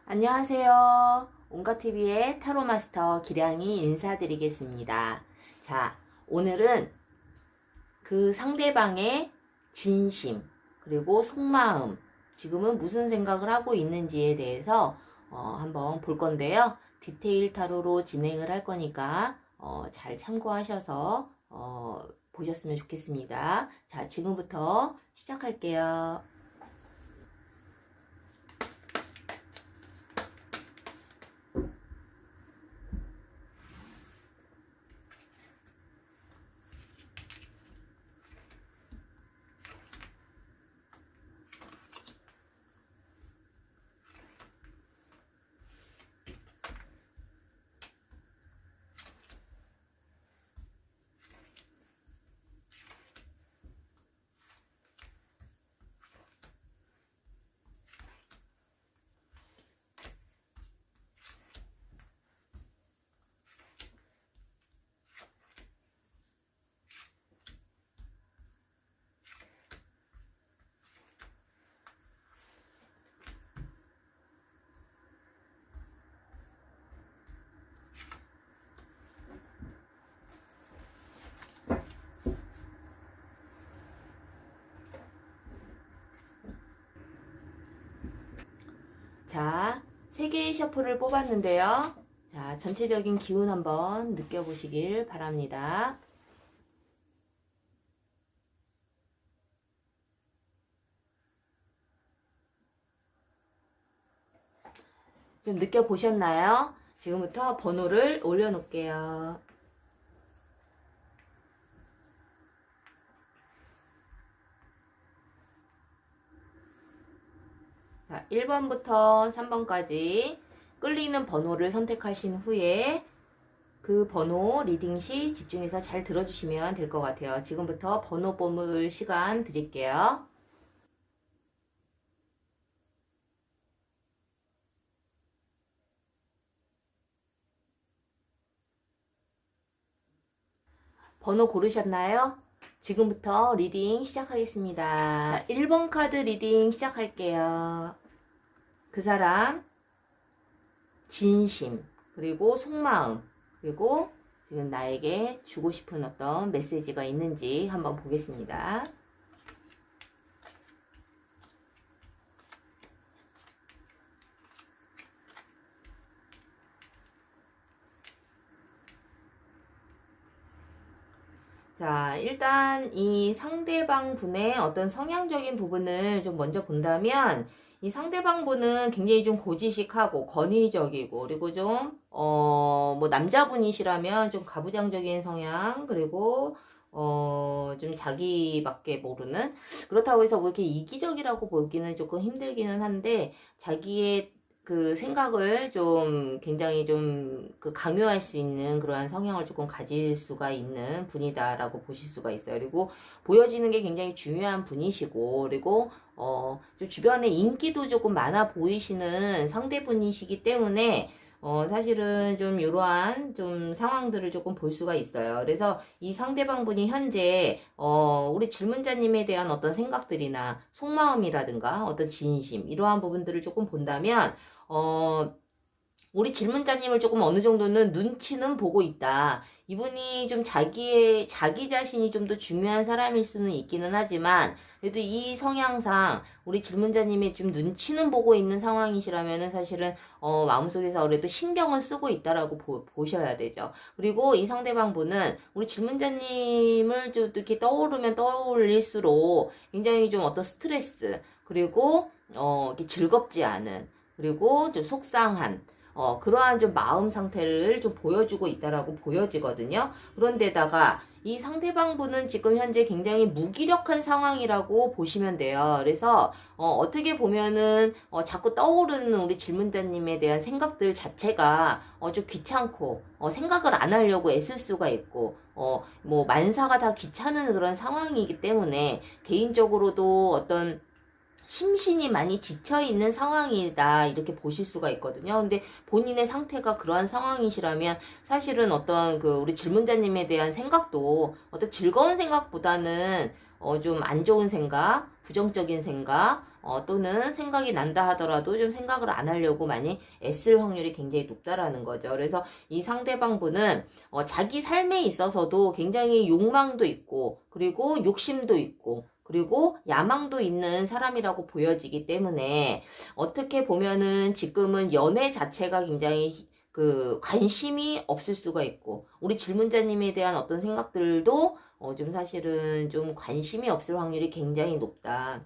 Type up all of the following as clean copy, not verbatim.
안녕하세요. 온가TV의 타로마스터 기량이 인사드리겠습니다. 자, 오늘은 그 상대방의 진심, 그리고 속마음, 지금은 무슨 생각을 하고 있는지에 대해서 한번 볼 건데요. 디테일 타로로 진행을 할 거니까 잘 참고하셔서 보셨으면 좋겠습니다. 자, 지금부터 시작할게요. 자, 3개의 셔플을 뽑았는데요. 자, 전체적인 기운 한번 느껴보시길 바랍니다. 좀 느껴보셨나요? 지금부터 번호를 올려놓을게요. 자, 1번부터 3번까지 끌리는 번호를 선택하신 후에 그 번호 리딩 시 집중해서 잘 들어주시면 될 것 같아요. 지금부터 번호 뽑을 시간 드릴게요. 번호 고르셨나요? 지금부터 리딩 시작하겠습니다. 1번 카드 리딩 시작할게요. 그 사람 진심, 그리고 속마음, 그리고 지금 나에게 주고 싶은 어떤 메시지가 있는지 한번 보겠습니다. 자, 일단 이 상대방 분의 어떤 성향적인 부분을 좀 먼저 본다면, 이 상대방 분은 굉장히 좀 고지식하고 권위적이고, 그리고 좀, 뭐 남자분이시라면 좀 가부장적인 성향, 그리고, 좀 자기밖에 모르는? 그렇다고 해서 뭐 이렇게 이기적이라고 보기는 조금 힘들기는 한데, 자기의 그 생각을 좀 굉장히 좀 그 강요할 수 있는 그러한 성향을 조금 가질 수가 있는 분이다라고 보실 수가 있어요. 그리고 보여지는 게 굉장히 중요한 분이시고, 그리고 좀 주변에 인기도 조금 많아 보이시는 상대분이시기 때문에 사실은 좀 이러한 좀 상황들을 조금 볼 수가 있어요. 그래서 이 상대방 분이 현재 우리 질문자님에 대한 어떤 생각들이나 속마음이라든가 어떤 진심 이러한 부분들을 조금 본다면 우리 질문자님을 조금 어느 정도는 눈치는 보고 있다. 이분이 좀 자기 자신이 좀 더 중요한 사람일 수는 있기는 하지만, 그래도 이 성향상 우리 질문자님이 좀 눈치는 보고 있는 상황이시라면은 사실은, 마음속에서 그래도 신경을 쓰고 있다라고 보셔야 되죠. 그리고 이 상대방 분은 우리 질문자님을 좀 이렇게 떠오르면 떠올릴수록 굉장히 좀 어떤 스트레스, 그리고, 이렇게 즐겁지 않은, 그리고 좀 속상한, 그러한 좀 마음 상태를 좀 보여주고 있다라고 보여지거든요. 그런데다가 이 상대방 분은 지금 현재 굉장히 무기력한 상황이라고 보시면 돼요. 그래서 어떻게 보면은 자꾸 떠오르는 우리 질문자님에 대한 생각들 자체가 좀 귀찮고 생각을 안 하려고 애쓸 수가 있고 뭐 만사가 다 귀찮은 그런 상황이기 때문에 개인적으로도 어떤 심신이 많이 지쳐있는 상황이다 이렇게 보실 수가 있거든요. 근데 본인의 상태가 그러한 상황이시라면 사실은 어떤 그 우리 질문자님에 대한 생각도 어떤 즐거운 생각보다는 좀 안 좋은 생각, 부정적인 생각, 또는 생각이 난다 하더라도 좀 생각을 안 하려고 많이 애쓸 확률이 굉장히 높다라는 거죠. 그래서 이 상대방 분은 자기 삶에 있어서도 굉장히 욕망도 있고, 그리고 욕심도 있고, 그리고 야망도 있는 사람이라고 보여지기 때문에 어떻게 보면은 지금은 연애 자체가 굉장히 그 관심이 없을 수가 있고, 우리 질문자님에 대한 어떤 생각들도 좀 사실은 좀 관심이 없을 확률이 굉장히 높다.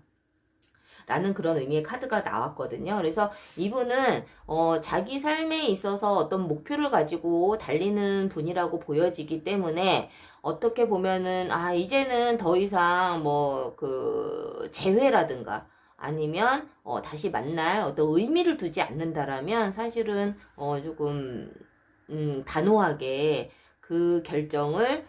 라는 그런 의미의 카드가 나왔거든요. 그래서 이분은 자기 삶에 있어서 어떤 목표를 가지고 달리는 분이라고 보여지기 때문에 어떻게 보면은 이제는 더 이상 뭐 그 재회라든가 아니면 다시 만날 어떤 의미를 두지 않는다라면 사실은 조금 단호하게 그 결정을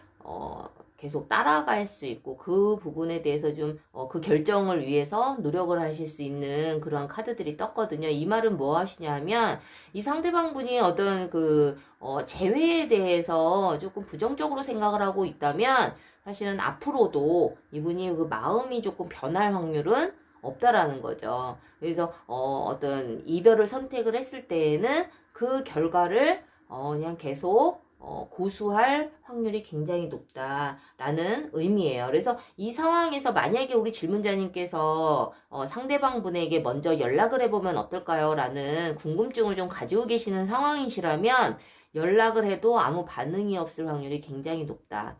계속 따라갈 수 있고 그 부분에 대해서 좀 그 결정을 위해서 노력을 하실 수 있는 그런 카드들이 떴거든요. 이 말은 뭐 하시냐면 이 상대방 분이 어떤 그 재회에 대해서 조금 부정적으로 생각을 하고 있다면 사실은 앞으로도 이분이 그 마음이 조금 변할 확률은 없다라는 거죠. 그래서 어떤 이별을 선택을 했을 때에는 그 결과를 그냥 계속 고수할 확률이 굉장히 높다라는 의미예요. 그래서 이 상황에서 만약에 우리 질문자님께서 상대방 분에게 먼저 연락을 해보면 어떨까요? 라는 궁금증을 좀 가지고 계시는 상황이시라면 연락을 해도 아무 반응이 없을 확률이 굉장히 높다.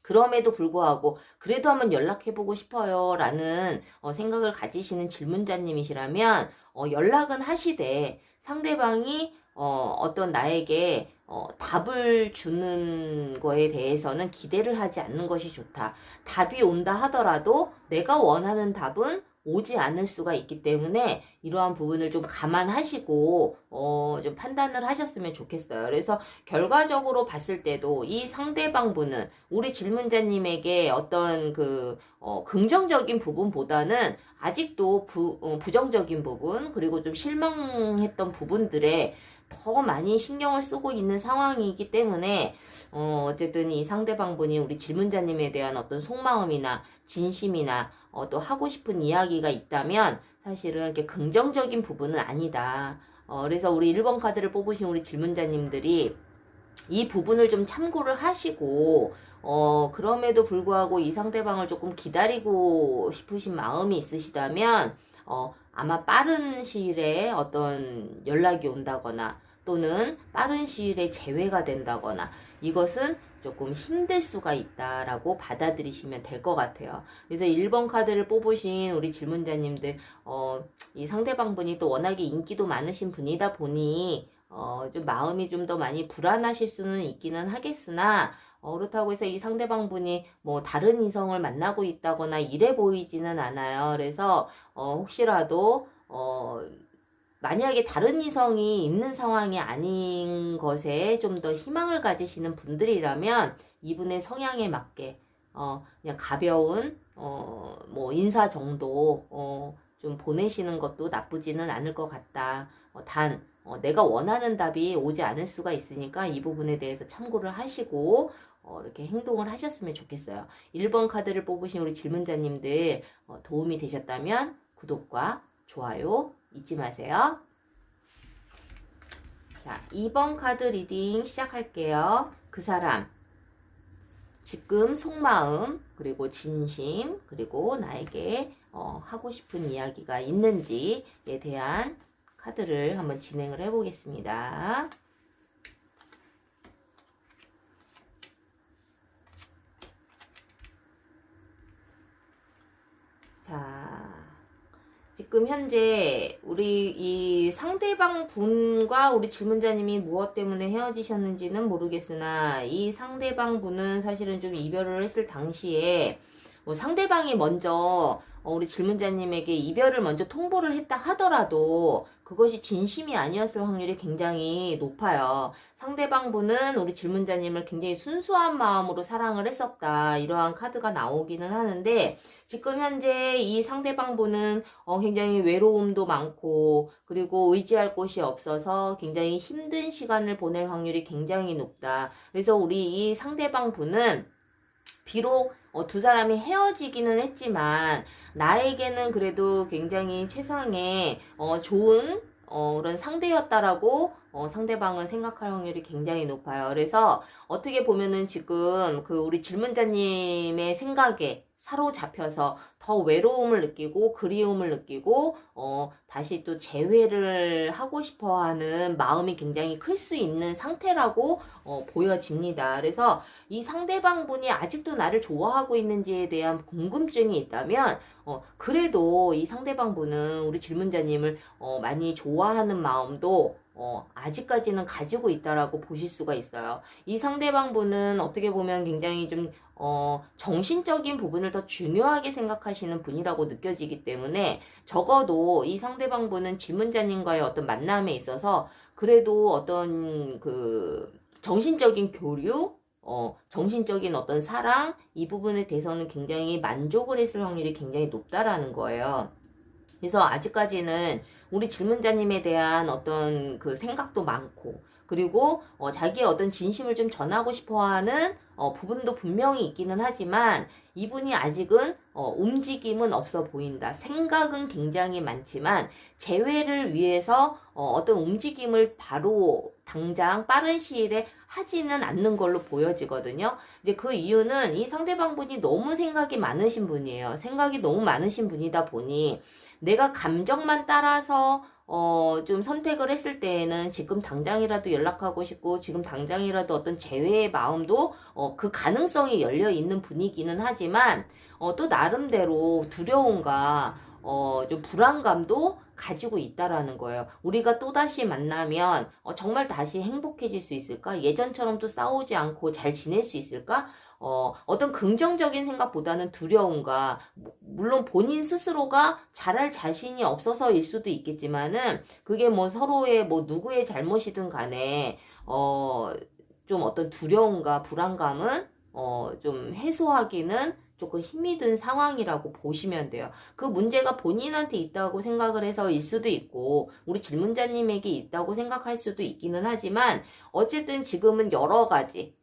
그럼에도 불구하고 그래도 한번 연락해보고 싶어요 라는 생각을 가지시는 질문자님이시라면 연락은 하시되 상대방이 어떤 나에게 답을 주는 거에 대해서는 기대를 하지 않는 것이 좋다. 답이 온다 하더라도 내가 원하는 답은 오지 않을 수가 있기 때문에 이러한 부분을 좀 감안하시고 좀 판단을 하셨으면 좋겠어요. 그래서 결과적으로 봤을 때도 이 상대방 분은 우리 질문자님에게 어떤 그 긍정적인 부분보다는 아직도 부정적인 부분 그리고 좀 실망했던 부분들에 더 많이 신경을 쓰고 있는 상황이기 때문에 어쨌든 이 상대방 분이 우리 질문자님에 대한 어떤 속마음이나 진심이나 또 하고 싶은 이야기가 있다면 사실은 이렇게 긍정적인 부분은 아니다. 그래서 우리 1번 카드를 뽑으신 우리 질문자님들이 이 부분을 좀 참고를 하시고 그럼에도 불구하고 이 상대방을 조금 기다리고 싶으신 마음이 있으시다면 아마 빠른 시일에 어떤 연락이 온다거나 또는 빠른 시일에 재회가 된다거나 이것은 조금 힘들 수가 있다라고 받아들이시면 될 것 같아요. 그래서 1번 카드를 뽑으신 우리 질문자님들 이 상대방 분이 또 워낙에 인기도 많으신 분이다 보니 좀 마음이 좀 더 많이 불안하실 수는 있기는 하겠으나 그렇다고 해서 이 상대방 분이 뭐 다른 이성을 만나고 있다거나 이래 보이지는 않아요. 그래서 혹시라도 만약에 다른 이성이 있는 상황이 아닌 것에 좀 더 희망을 가지시는 분들이라면 이분의 성향에 맞게 그냥 가벼운 뭐 인사 정도 좀 보내시는 것도 나쁘지는 않을 것 같다. 단 내가 원하는 답이 오지 않을 수가 있으니까 이 부분에 대해서 참고를 하시고 이렇게 행동을 하셨으면 좋겠어요. 1번 카드를 뽑으신 우리 질문자님들 도움이 되셨다면 구독과 좋아요 잊지 마세요. 자, 2번 카드 리딩 시작할게요. 그 사람, 지금 속마음, 그리고 진심, 그리고 나에게 하고 싶은 이야기가 있는지에 대한 카드를 한번 진행을 해보겠습니다. 자, 지금 현재 우리 이 상대방 분과 우리 질문자님이 무엇 때문에 헤어지셨는지는 모르겠으나 이 상대방 분은 사실은 좀 이별을 했을 당시에 뭐 상대방이 먼저 우리 질문자님에게 이별을 먼저 통보를 했다 하더라도 그것이 진심이 아니었을 확률이 굉장히 높아요. 상대방 분은 우리 질문자님을 굉장히 순수한 마음으로 사랑을 했었다. 이러한 카드가 나오기는 하는데 지금 현재 이 상대방 분은 굉장히 외로움도 많고 그리고 의지할 곳이 없어서 굉장히 힘든 시간을 보낼 확률이 굉장히 높다. 그래서 우리 이 상대방 분은 비록 두 사람이 헤어지기는 했지만 나에게는 그래도 굉장히 최상의 좋은 그런 상대였다라고 상대방은 생각할 확률이 굉장히 높아요. 그래서 어떻게 보면은 지금 그 우리 질문자님의 생각에 사로잡혀서 더 외로움을 느끼고 그리움을 느끼고 다시 또 재회를 하고 싶어 하는 마음이 굉장히 클 수 있는 상태라고 보여집니다. 그래서 이 상대방 분이 아직도 나를 좋아하고 있는지에 대한 궁금증이 있다면 그래도 이 상대방 분은 우리 질문자님을 많이 좋아하는 마음도 아직까지는 가지고 있다라고 보실 수가 있어요. 이 상대방 분은 어떻게 보면 굉장히 좀 정신적인 부분을 더 중요하게 생각하시는 분이라고 느껴지기 때문에 적어도 이 상대방 분은 질문자님과의 어떤 만남에 있어서 그래도 어떤 그 정신적인 교류, 정신적인 어떤 사랑, 이 부분에 대해서는 굉장히 만족을 했을 확률이 굉장히 높다라는 거예요. 그래서 아직까지는 우리 질문자님에 대한 어떤 그 생각도 많고, 그리고 자기의 어떤 진심을 좀 전하고 싶어 하는 부분도 분명히 있기는 하지만 이분이 아직은 움직임은 없어 보인다. 생각은 굉장히 많지만 재회를 위해서 어떤 움직임을 바로 당장 빠른 시일에 하지는 않는 걸로 보여지거든요. 이제 그 이유는 이 상대방분이 너무 생각이 많으신 분이에요. 생각이 너무 많으신 분이다 보니 내가 감정만 따라서 좀 선택을 했을 때에는 지금 당장이라도 연락하고 싶고 지금 당장이라도 어떤 재회의 마음도 그 가능성이 열려 있는 분이기는 하지만 또 나름대로 두려움과 좀 불안감도 가지고 있다라는 거예요. 우리가 또다시 만나면 정말 다시 행복해질 수 있을까? 예전처럼 또 싸우지 않고 잘 지낼 수 있을까? 어떤 긍정적인 생각보다는 두려움과, 물론 본인 스스로가 잘할 자신이 없어서일 수도 있겠지만은, 그게 뭐 서로의 뭐 누구의 잘못이든 간에, 좀 어떤 두려움과 불안감은, 좀 해소하기는 조금 힘이 든 상황이라고 보시면 돼요. 그 문제가 본인한테 있다고 생각을 해서일 수도 있고, 우리 질문자님에게 있다고 생각할 수도 있기는 하지만, 어쨌든 지금은 여러 가지,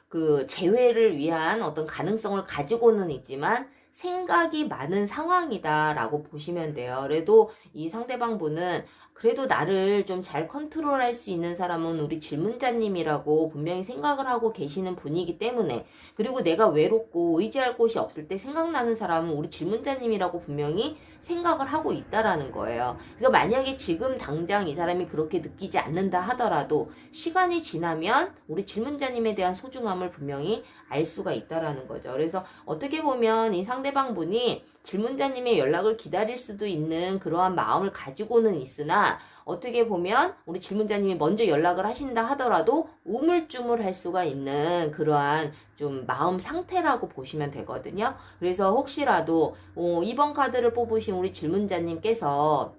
그 재회를 위한 어떤 가능성을 가지고는 있지만 생각이 많은 상황이다라고 보시면 돼요. 그래도 이 상대방 분은 그래도 나를 좀 잘 컨트롤할 수 있는 사람은 우리 질문자님이라고 분명히 생각을 하고 계시는 분이기 때문에, 그리고 내가 외롭고 의지할 곳이 없을 때 생각나는 사람은 우리 질문자님이라고 분명히 생각을 하고 있다라는 거예요. 그래서 만약에 지금 당장 이 사람이 그렇게 느끼지 않는다 하더라도 시간이 지나면 우리 질문자님에 대한 소중함을 분명히 알 수가 있다라는 거죠. 그래서 어떻게 보면 이 상대방 분이 질문자님의 연락을 기다릴 수도 있는 그러한 마음을 가지고는 있으나, 어떻게 보면 우리 질문자님이 먼저 연락을 하신다 하더라도 우물쭈물할 수가 있는 그러한 좀 마음 상태라고 보시면 되거든요. 그래서 혹시라도 이번 카드를 뽑으신 우리 질문자님께서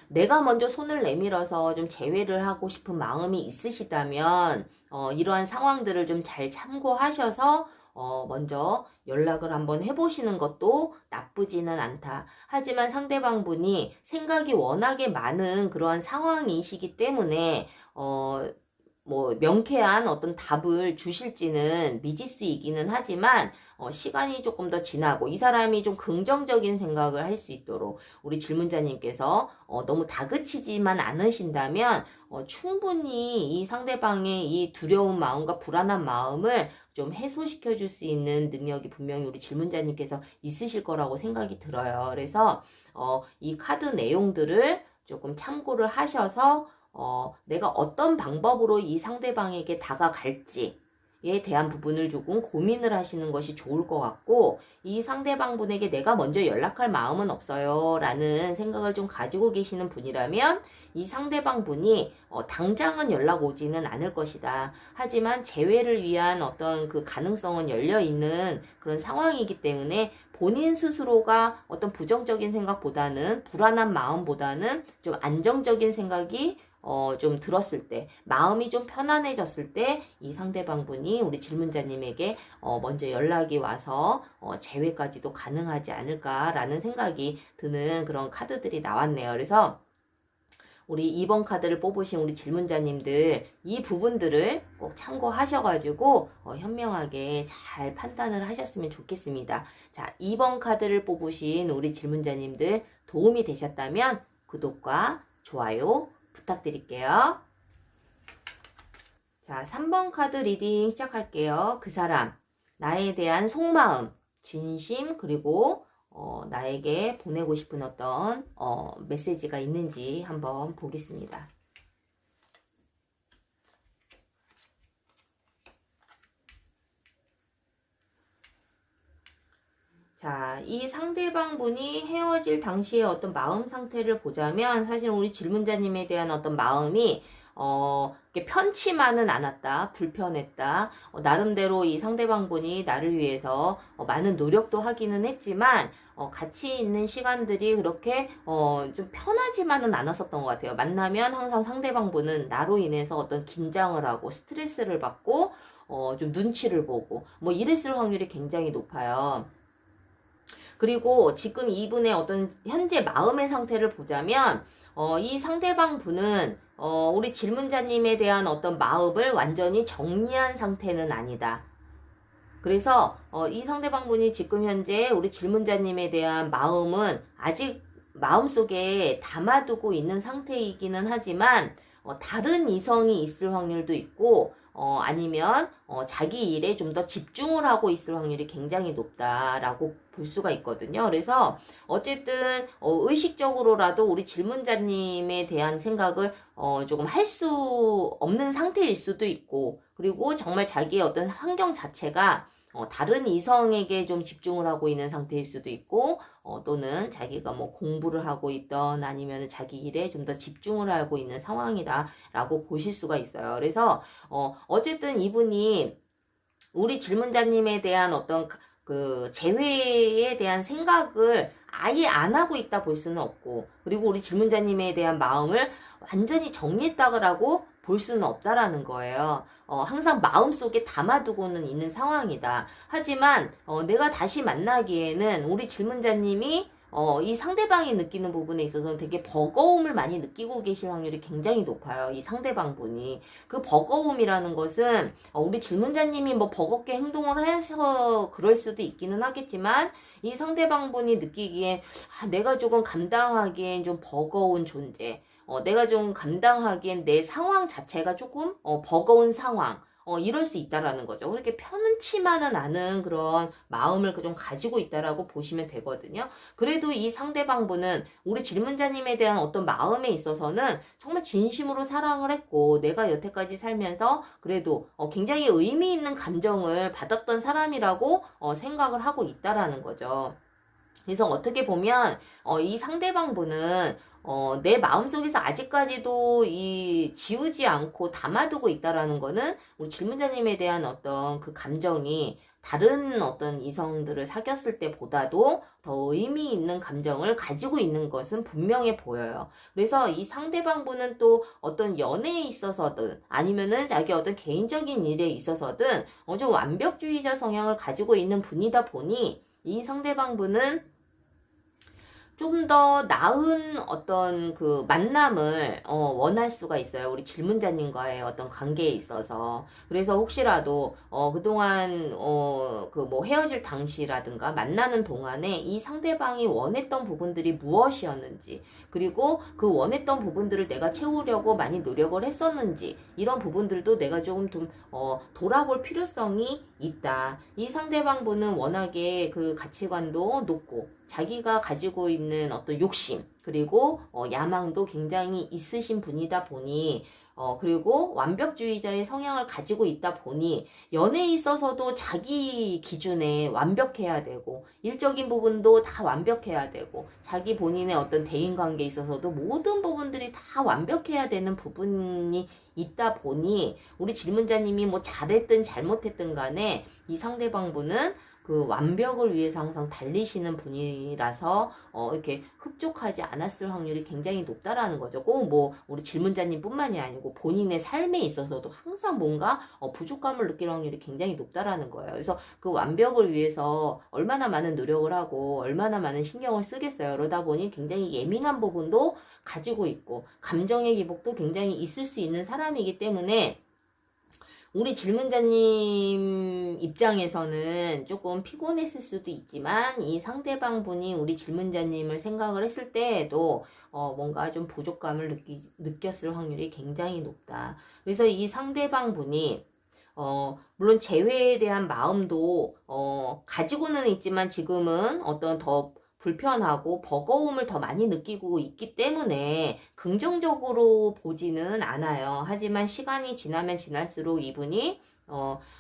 내가 먼저 손을 내밀어서 좀 재회를 하고 싶은 마음이 있으시다면 이러한 상황들을 좀 잘 참고하셔서 먼저 연락을 한번 해보시는 것도 나쁘지는 않다. 하지만 상대방 분이 생각이 워낙에 많은 그러한 상황이시기 때문에 뭐 명쾌한 어떤 답을 주실지는 미지수이기는 하지만 시간이 조금 더 지나고 이 사람이 좀 긍정적인 생각을 할 수 있도록 우리 질문자님께서 너무 다그치지만 않으신다면 충분히 이 상대방의 이 두려운 마음과 불안한 마음을 좀 해소시켜 줄 수 있는 능력이 분명히 우리 질문자님께서 있으실 거라고 생각이 들어요. 그래서 이 카드 내용들을 조금 참고를 하셔서 내가 어떤 방법으로 이 상대방에게 다가갈지에 대한 부분을 조금 고민을 하시는 것이 좋을 것 같고, 이 상대방 분에게 내가 먼저 연락할 마음은 없어요 라는 생각을 좀 가지고 계시는 분이라면 이 상대방 분이 당장은 연락 오지는 않을 것이다. 하지만 재회를 위한 어떤 그 가능성은 열려있는 그런 상황이기 때문에 본인 스스로가 어떤 부정적인 생각보다는, 불안한 마음보다는 좀 안정적인 생각이 좀 들었을 때, 마음이 좀 편안해졌을 때 이 상대방 분이 우리 질문자님에게 먼저 연락이 와서 재회까지도 가능하지 않을까라는 생각이 드는 그런 카드들이 나왔네요. 그래서 우리 2번 카드를 뽑으신 우리 질문자님들 이 부분들을 꼭 참고하셔가지고 현명하게 잘 판단을 하셨으면 좋겠습니다. 자, 2번 카드를 뽑으신 우리 질문자님들 도움이 되셨다면 구독과 좋아요 부탁드릴게요. 자, 3번 카드 리딩 시작할게요. 그 사람, 나에 대한 속마음, 진심, 그리고 나에게 보내고 싶은 어떤 메시지가 있는지 한번 보겠습니다. 자, 이 상대방 분이 헤어질 당시의 어떤 마음 상태를 보자면 사실 우리 질문자님에 대한 어떤 마음이 이렇게 편치만은 않았다, 불편했다. 나름대로 이 상대방 분이 나를 위해서 많은 노력도 하기는 했지만 같이 있는 시간들이 그렇게 좀 편하지만은 않았었던 것 같아요. 만나면 항상 상대방 분은 나로 인해서 어떤 긴장을 하고 스트레스를 받고 좀 눈치를 보고 뭐 이랬을 확률이 굉장히 높아요. 그리고 지금 이분의 어떤 현재 마음의 상태를 보자면 이 상대방 분은 우리 질문자님에 대한 어떤 마음을 완전히 정리한 상태는 아니다. 그래서 이 상대방 분이 지금 현재 우리 질문자님에 대한 마음은 아직 마음속에 담아두고 있는 상태이기는 하지만 다른 이성이 있을 확률도 있고 아니면 자기 일에 좀 더 집중을 하고 있을 확률이 굉장히 높다라고 볼 수가 있거든요. 그래서 어쨌든 의식적으로라도 우리 질문자님에 대한 생각을 조금 할 수 없는 상태일 수도 있고, 그리고 정말 자기의 어떤 환경 자체가 다른 이성에게 좀 집중을 하고 있는 상태일 수도 있고, 또는 자기가 뭐 공부를 하고 있던 아니면 자기 일에 좀 더 집중을 하고 있는 상황이다라고 보실 수가 있어요. 그래서 어쨌든 이분이 우리 질문자님에 대한 어떤 그 재회에 대한 생각을 아예 안 하고 있다 볼 수는 없고, 그리고 우리 질문자님에 대한 마음을 완전히 정리했다고 볼 수는 없다라는 거예요. 항상 마음속에 담아두고는 있는 상황이다. 하지만 내가 다시 만나기에는 우리 질문자님이 이 상대방이 느끼는 부분에 있어서는 되게 버거움을 많이 느끼고 계실 확률이 굉장히 높아요. 이 상대방 분이. 그 버거움이라는 것은 우리 질문자님이 뭐 버겁게 행동을 해서 그럴 수도 있기는 하겠지만, 이 상대방 분이 느끼기에 내가 조금 감당하기엔 좀 버거운 존재, 내가 좀 감당하기엔 내 상황 자체가 조금 버거운 상황, 이럴 수 있다라는 거죠. 그렇게 편치만은 않은 그런 마음을 좀 가지고 있다라고 보시면 되거든요. 그래도 이 상대방 분은 우리 질문자님에 대한 어떤 마음에 있어서는 정말 진심으로 사랑을 했고, 내가 여태까지 살면서 그래도 굉장히 의미 있는 감정을 받았던 사람이라고 생각을 하고 있다라는 거죠. 그래서 어떻게 보면 이 상대방 분은 내 마음속에서 아직까지도 이 지우지 않고 담아두고 있다라는 거는 우리 질문자님에 대한 어떤 그 감정이 다른 어떤 이성들을 사귀었을 때보다도 더 의미 있는 감정을 가지고 있는 것은 분명해 보여요. 그래서 이 상대방 분은 또 어떤 연애에 있어서든 아니면은 자기 어떤 개인적인 일에 있어서든 좀 완벽주의자 성향을 가지고 있는 분이다 보니 이 상대방 분은 좀 더 나은 어떤 그 만남을 원할 수가 있어요. 우리 질문자님과의 어떤 관계에 있어서. 그래서 혹시라도 그동안 그 뭐 헤어질 당시라든가 만나는 동안에 이 상대방이 원했던 부분들이 무엇이었는지, 그리고 그 원했던 부분들을 내가 채우려고 많이 노력을 했었는지, 이런 부분들도 내가 조금 좀 돌아볼 필요성이 있다. 이 상대방 분은 워낙에 그 가치관도 높고 자기가 가지고 있는 어떤 욕심, 그리고 야망도 굉장히 있으신 분이다 보니 그리고 완벽주의자의 성향을 가지고 있다 보니 연애에 있어서도 자기 기준에 완벽해야 되고, 일적인 부분도 다 완벽해야 되고, 자기 본인의 어떤 대인관계에 있어서도 모든 부분들이 다 완벽해야 되는 부분이 있다 보니 우리 질문자님이 뭐 잘했든 잘못했든 간에 이 상대방 분은 그 완벽을 위해서 항상 달리시는 분이라서 이렇게 흡족하지 않았을 확률이 굉장히 높다라는 거죠. 꼭 뭐 우리 질문자님 뿐만이 아니고 본인의 삶에 있어서도 항상 뭔가 부족감을 느낄 확률이 굉장히 높다라는 거예요. 그래서 그 완벽을 위해서 얼마나 많은 노력을 하고 얼마나 많은 신경을 쓰겠어요. 그러다 보니 굉장히 예민한 부분도 가지고 있고 감정의 기복도 굉장히 있을 수 있는 사람이기 때문에 우리 질문자님 입장에서는 조금 피곤했을 수도 있지만 이 상대방 분이 우리 질문자님을 생각을 했을 때에도 뭔가 좀 부족감을 느꼈을 확률이 굉장히 높다. 그래서 이 상대방 분이 물론 재회에 대한 마음도 가지고는 있지만 지금은 어떤 더 불편하고 버거움을 더 많이 느끼고 있기 때문에 긍정적으로 보지는 않아요. 하지만 시간이 지나면 지날수록 이분이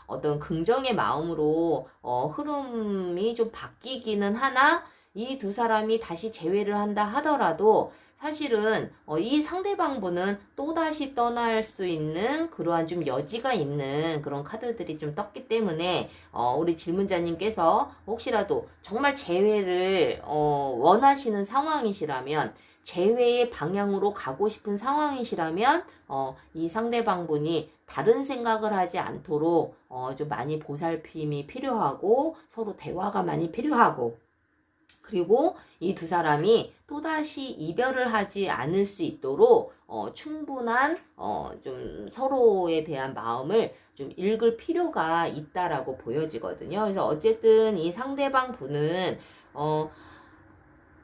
어떤 긍정의 마음으로 흐름이 좀 바뀌기는 하나 이 두 사람이 다시 재회를 한다 하더라도 사실은 이 상대방 분은 또다시 떠날 수 있는 그러한 좀 여지가 있는 그런 카드들이 좀 떴기 때문에 우리 질문자님께서 혹시라도 정말 재회를 원하시는 상황이시라면 재회의 방향으로 가고 싶은 상황이시라면 이 상대방 분이 다른 생각을 하지 않도록 좀 많이 보살핌이 필요하고 서로 대화가 많이 필요하고 그리고 이 두 사람이 또다시 이별을 하지 않을 수 있도록 충분한 좀 서로에 대한 마음을 좀 읽을 필요가 있다라고 보여지거든요. 그래서 어쨌든 이 상대방 분은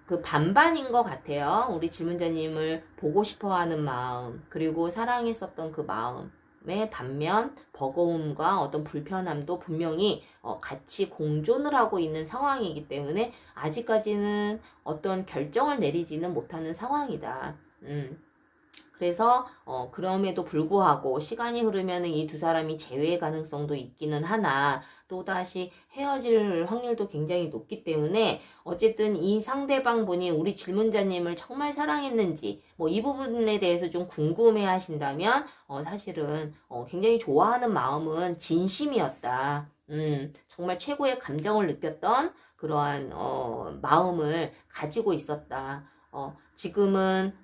그 반반인 것 같아요. 우리 질문자님을 보고 싶어 하는 마음, 그리고 사랑했었던 그 마음의 반면 버거움과 어떤 불편함도 분명히 같이 공존을 하고 있는 상황이기 때문에 아직까지는 어떤 결정을 내리지는 못하는 상황이다. 그래서 그럼에도 불구하고 시간이 흐르면 이 두 사람이 재회 가능성도 있기는 하나 또다시 헤어질 확률도 굉장히 높기 때문에 어쨌든 이 상대방 분이 우리 질문자님을 정말 사랑했는지 뭐 이 부분에 대해서 좀 궁금해 하신다면 사실은 굉장히 좋아하는 마음은 진심이었다. 정말 최고의 감정을 느꼈던 그러한 마음을 가지고 있었다. 지금은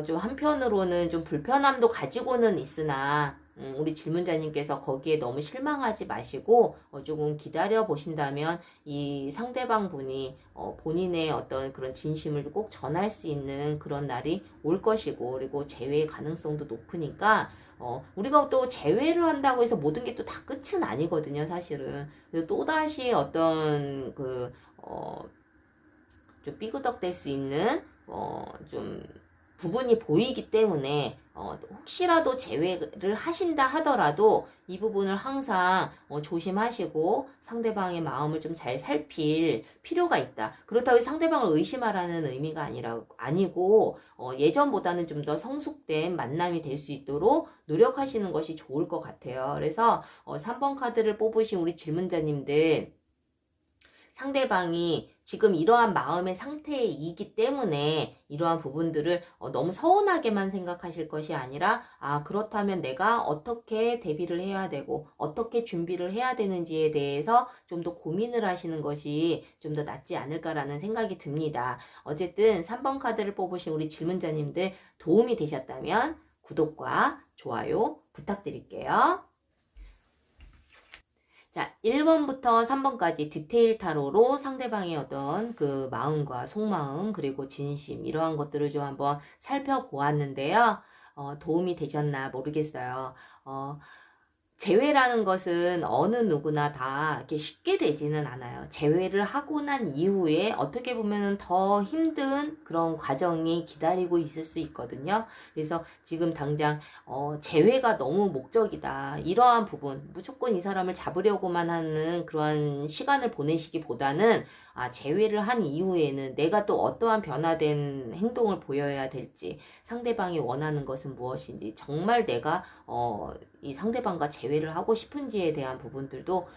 좀 한편으로는 좀 불편함도 가지고는 있으나 우리 질문자님께서 거기에 너무 실망하지 마시고 조금 기다려 보신다면 이 상대방 분이 본인의 어떤 그런 진심을 꼭 전할 수 있는 그런 날이 올 것이고 그리고 재회의 가능성도 높으니까 우리가 또 재회를 한다고 해서 모든 게 또 다 끝은 아니거든요, 사실은. 그래서 또다시 어떤 좀 삐그덕될 수 있는 좀 부분이 보이기 때문에 혹시라도 제외를 하신다 하더라도 이 부분을 항상 조심하시고 상대방의 마음을 좀 잘 살필 필요가 있다. 그렇다고 상대방을 의심하라는 의미가 아니고 예전보다는 좀 더 성숙된 만남이 될 수 있도록 노력하시는 것이 좋을 것 같아요. 그래서 3번 카드를 뽑으신 우리 질문자님들 상대방이 지금 이러한 마음의 상태이기 때문에 이러한 부분들을 너무 서운하게만 생각하실 것이 아니라 그렇다면 내가 어떻게 대비를 해야 되고 어떻게 준비를 해야 되는지에 대해서 좀 더 고민을 하시는 것이 좀 더 낫지 않을까라는 생각이 듭니다. 어쨌든 3번 카드를 뽑으신 우리 질문자님들 도움이 되셨다면 구독과 좋아요 부탁드릴게요. 자, 1번부터 3번까지 디테일 타로로 상대방의 어떤 그 마음과 속마음 그리고 진심 이러한 것들을 좀 한번 살펴보았는데요. 도움이 되셨나 모르겠어요. 재회라는 것은 어느 누구나 다 이렇게 쉽게 되지는 않아요. 재회를 하고 난 이후에 어떻게 보면은 더 힘든 그런 과정이 기다리고 있을 수 있거든요. 그래서 지금 당장 재회가 너무 목적이다. 이러한 부분 무조건 이 사람을 잡으려고만 하는 그런 시간을 보내시기보다는 재회를 한 이후에는 내가 또 어떠한 변화된 행동을 보여야 될지 상대방이 원하는 것은 무엇인지 정말 내가 이 상대방과 재회를 하고 싶은지에 대한 부분들도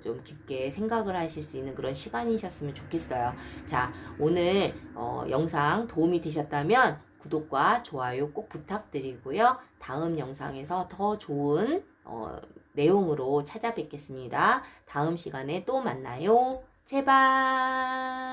좀 깊게 생각을 하실 수 있는 그런 시간이셨으면 좋겠어요. 자, 오늘 영상 도움이 되셨다면 구독과 좋아요 꼭 부탁드리고요. 다음 영상에서 더 좋은 내용으로 찾아뵙겠습니다. 다음 시간에 또 만나요. 제발.